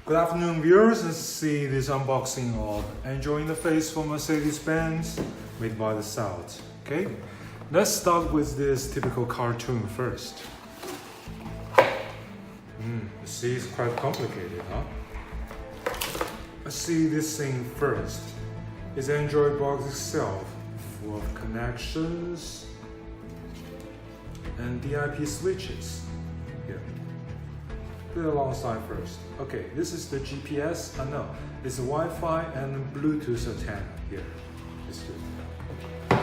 Good afternoon, viewers. Let's see this unboxing of Android interface for Mercedes-Benz made by Lsailt. Okay, let's start with this typical cartoon first. See, it's quite complicated, huh? Let's see this thing first. It's Android box itself, full of connections and DIP switches. Here. Put it alongside first. Okay, this is the GPS. No, it's Wi-Fi and Bluetooth antenna here. Let's do it.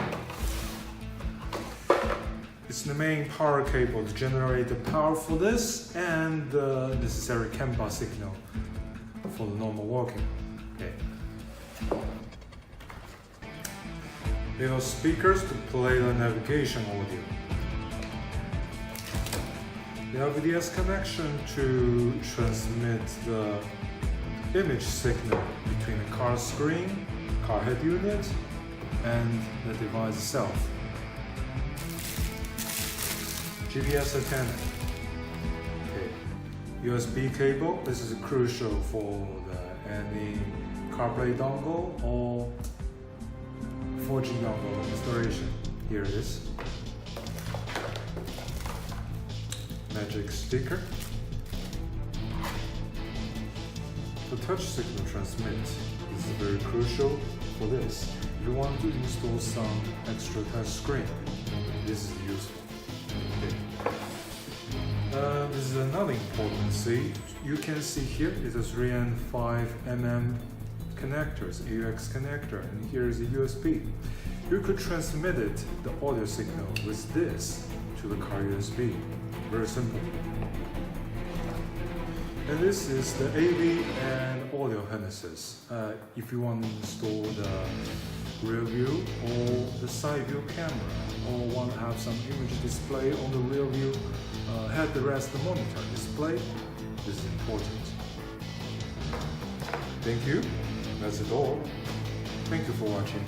It's the main power cable to generate the power for this and the necessary CAN bus signal for the normal walking. Okay. Little speakers to play the navigation audio. The LVDS connection to transmit the image signal between the car screen, car head unit, and the device itself. GPS antenna. Okay. USB cable. This is crucial for any CarPlay dongle or 4G dongle installation. Here it is. Magic sticker. The touch signal transmit is very crucial for this. If you want to install some extra touch screen, this is useful. Okay. This is another important thing. You can see here is a 3 and 5 mm connectors, AUX connector, and here is a USB. You could transmit it, the audio signal, with this to the car USB. Very simple. And this is the AV and audio harnesses. If you want to install the rear view or the side view camera, or want to have some image display on the rear view headrest monitor display, this is important. Thank you. That's it all. Thank you for watching.